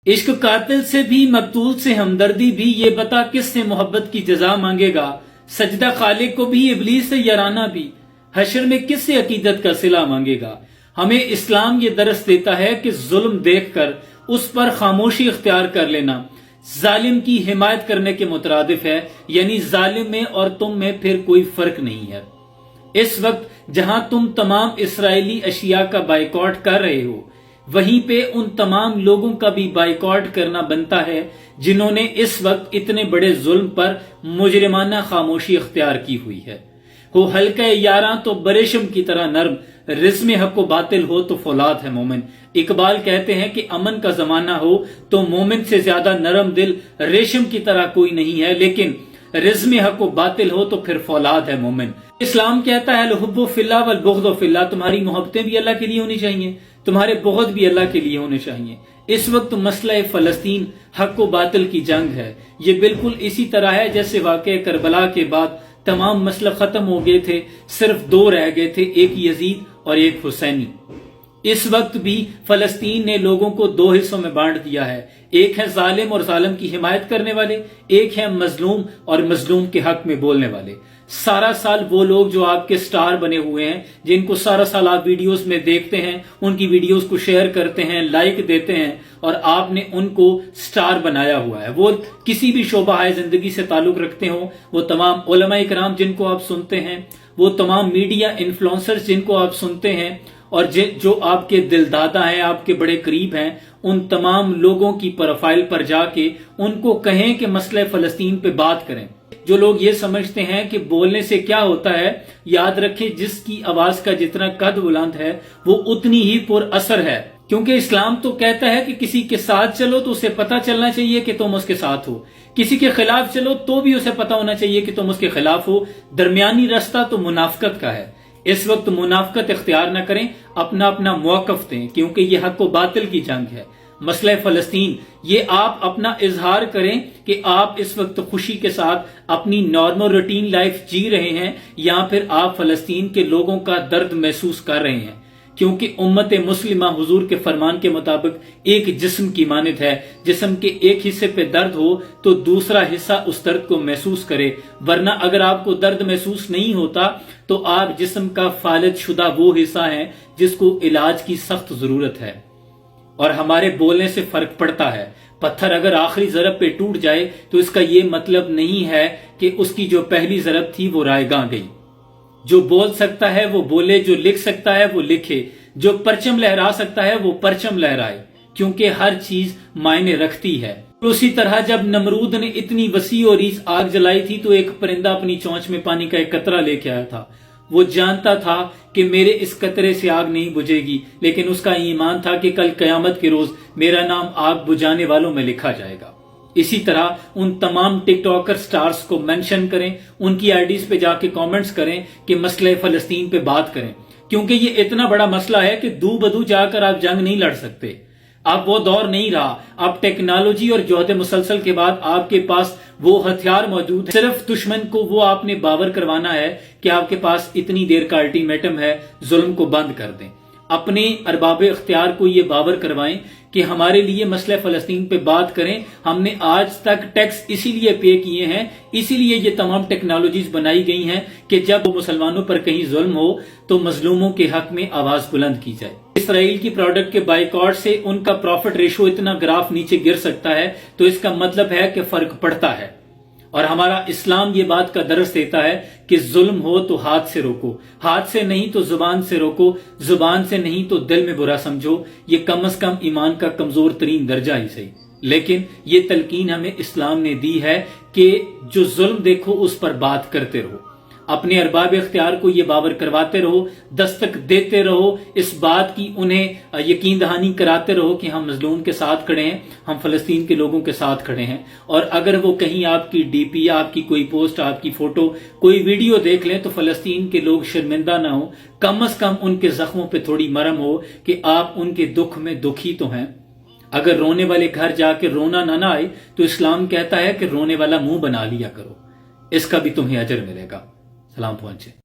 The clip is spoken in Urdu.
عشق قاتل سے بھی مقتول سے ہمدردی بھی، یہ بتا کس سے محبت کی جزا مانگے گا؟ سجدہ خالق کو بھی ابلیس سے یارانہ بھی، حشر میں کس سے عقیدت کا صلہ مانگے گا؟ ہمیں اسلام یہ درس دیتا ہے کہ ظلم دیکھ کر اس پر خاموشی اختیار کر لینا ظالم کی حمایت کرنے کے مترادف ہے، یعنی ظالم میں اور تم میں پھر کوئی فرق نہیں ہے۔ اس وقت جہاں تم تمام اسرائیلی اشیاء کا بائیکاٹ کر رہے ہو، وہیں پہ ان تمام لوگوں کا بھی بائیکاٹ کرنا بنتا ہے جنہوں نے اس وقت اتنے بڑے ظلم پر مجرمانہ خاموشی اختیار کی ہوئی ہے۔ ہو حلقہ یاراں تو بریشم کی طرح نرم، رزم حق و باطل ہو تو فولاد ہے مومن۔ اقبال کہتے ہیں کہ امن کا زمانہ ہو تو مومن سے زیادہ نرم دل ریشم کی طرح کوئی نہیں ہے، لیکن رزم حق و باطل ہو تو پھر فولاد ہے مومن۔ اسلام کہتا ہے الحب فی اللہ والبغض فی اللہ، تمہاری محبتیں بھی اللہ کے لیے ہونی چاہیے، تمہارے بغض بھی اللہ کے لیے ہونے چاہیے۔ اس وقت مسئلہ فلسطین حق و باطل کی جنگ ہے۔ یہ بالکل اسی طرح ہے جیسے واقعہ کربلا کے بعد تمام مسئلہ ختم ہو گئے تھے، صرف دو رہ گئے تھے، ایک یزید اور ایک حسینی۔ اس وقت بھی فلسطین نے لوگوں کو دو حصوں میں بانٹ دیا ہے، ایک ہے ظالم اور ظالم کی حمایت کرنے والے، ایک ہے مظلوم اور مظلوم کے حق میں بولنے والے۔ سارا سال وہ لوگ جو آپ کے سٹار بنے ہوئے ہیں، جن کو سارا سال آپ ویڈیوز میں دیکھتے ہیں، ان کی ویڈیوز کو شیئر کرتے ہیں، لائک دیتے ہیں، اور آپ نے ان کو سٹار بنایا ہوا ہے، وہ کسی بھی شعبہ زندگی سے تعلق رکھتے ہوں، وہ تمام علماء کرام جن کو آپ سنتے ہیں، وہ تمام میڈیا انفلوئنسرز جن کو آپ سنتے ہیں، اور جو آپ کے دل دادا ہیں، آپ کے بڑے قریب ہیں، ان تمام لوگوں کی پروفائل پر جا کے ان کو کہیں کہ مسئلہ فلسطین پہ بات کریں۔ جو لوگ یہ سمجھتے ہیں کہ بولنے سے کیا ہوتا ہے، یاد رکھیں جس کی آواز کا جتنا قد بلند ہے وہ اتنی ہی پر اثر ہے، کیونکہ اسلام تو کہتا ہے کہ کسی کے ساتھ چلو تو اسے پتہ چلنا چاہیے کہ تم اس کے ساتھ ہو، کسی کے خلاف چلو تو بھی اسے پتہ ہونا چاہیے کہ تم اس کے خلاف ہو۔ درمیانی راستہ تو منافقت کا ہے۔ اس وقت منافقت اختیار نہ کریں، اپنا اپنا موقف دیں، کیونکہ یہ حق و باطل کی جنگ ہے۔ مسئلہ فلسطین، یہ آپ اپنا اظہار کریں کہ آپ اس وقت خوشی کے ساتھ اپنی نارمل روٹین لائف جی رہے ہیں، یا پھر آپ فلسطین کے لوگوں کا درد محسوس کر رہے ہیں، کیونکہ امت مسلمہ حضور کے فرمان کے مطابق ایک جسم کی مانند ہے۔ جسم کے ایک حصے پہ درد ہو تو دوسرا حصہ اس درد کو محسوس کرے، ورنہ اگر آپ کو درد محسوس نہیں ہوتا تو آپ جسم کا فالج شدہ وہ حصہ ہیں جس کو علاج کی سخت ضرورت ہے۔ اور ہمارے بولنے سے فرق پڑتا ہے۔ پتھر اگر آخری ضرب پہ ٹوٹ جائے تو اس کا یہ مطلب نہیں ہے کہ اس کی جو پہلی ضرب تھی وہ رائے گاں گئی۔ جو بول سکتا ہے وہ بولے، جو لکھ سکتا ہے وہ لکھے، جو پرچم لہرا سکتا ہے وہ پرچم لہرائے، کیونکہ ہر چیز معنی رکھتی ہے۔ اسی طرح جب نمرود نے اتنی وسیع اور ریز آگ جلائی تھی تو ایک پرندہ اپنی چونچ میں پانی کا ایک قطرہ لے کے آیا تھا۔ وہ جانتا تھا کہ میرے اس قطرے سے آگ نہیں بجھے گی، لیکن اس کا ایمان تھا کہ کل قیامت کے روز میرا نام آگ بجھانے والوں میں لکھا جائے گا۔ اسی طرح ان تمام ٹک ٹاکر سٹارز کو مینشن کریں، ان کی آئیڈیز پہ جا کے کامنٹس کریں کہ مسئلہ فلسطین پہ بات کریں، کیونکہ یہ اتنا بڑا مسئلہ ہے کہ دو بدو جا کر آپ جنگ نہیں لڑ سکتے۔ اب وہ دور نہیں رہا، اب ٹیکنالوجی اور جہد مسلسل کے بعد آپ کے پاس وہ ہتھیار موجود ہے، صرف دشمن کو وہ آپ نے باور کروانا ہے کہ آپ کے پاس اتنی دیر کا الٹیمیٹم ہے، ظلم کو بند کر دیں۔ اپنے ارباب اختیار کو یہ باور کروائیں کہ ہمارے لیے مسئلہ فلسطین پہ بات کریں۔ ہم نے آج تک ٹیکس اسی لیے پے کیے ہیں، اسی لیے یہ تمام ٹیکنالوجیز بنائی گئی ہیں کہ جب مسلمانوں پر کہیں ظلم ہو تو مظلوموں کے حق میں آواز بلند کی جائے۔ اسرائیل کی پروڈکٹ کے بائیکاٹ سے ان کا پروفٹ ریشو اتنا گراف نیچے گر سکتا ہے، تو اس کا مطلب ہے کہ فرق پڑتا ہے۔ اور ہمارا اسلام یہ بات کا درس دیتا ہے کہ ظلم ہو تو ہاتھ سے روکو، ہاتھ سے نہیں تو زبان سے روکو، زبان سے نہیں تو دل میں برا سمجھو۔ یہ کم از کم ایمان کا کمزور ترین درجہ ہی صحیح، لیکن یہ تلقین ہمیں اسلام نے دی ہے کہ جو ظلم دیکھو اس پر بات کرتے رہو، اپنے ارباب اختیار کو یہ باور کرواتے رہو، دستک دیتے رہو، اس بات کی انہیں یقین دہانی کراتے رہو کہ ہم مظلوم کے ساتھ کھڑے ہیں، ہم فلسطین کے لوگوں کے ساتھ کھڑے ہیں۔ اور اگر وہ کہیں آپ کی ڈی پی، آپ کی کوئی پوسٹ، آپ کی فوٹو، کوئی ویڈیو دیکھ لیں تو فلسطین کے لوگ شرمندہ نہ ہوں، کم از کم ان کے زخموں پہ تھوڑی مرہم ہو کہ آپ ان کے دکھ میں دکھی تو ہیں۔ اگر رونے والے گھر جا کے رونا نہ آئے تو اسلام کہتا ہے کہ رونے والا منہ بنا لیا کرو، اس کا بھی تمہیں اجر ملے گا۔ سلام پہنچے۔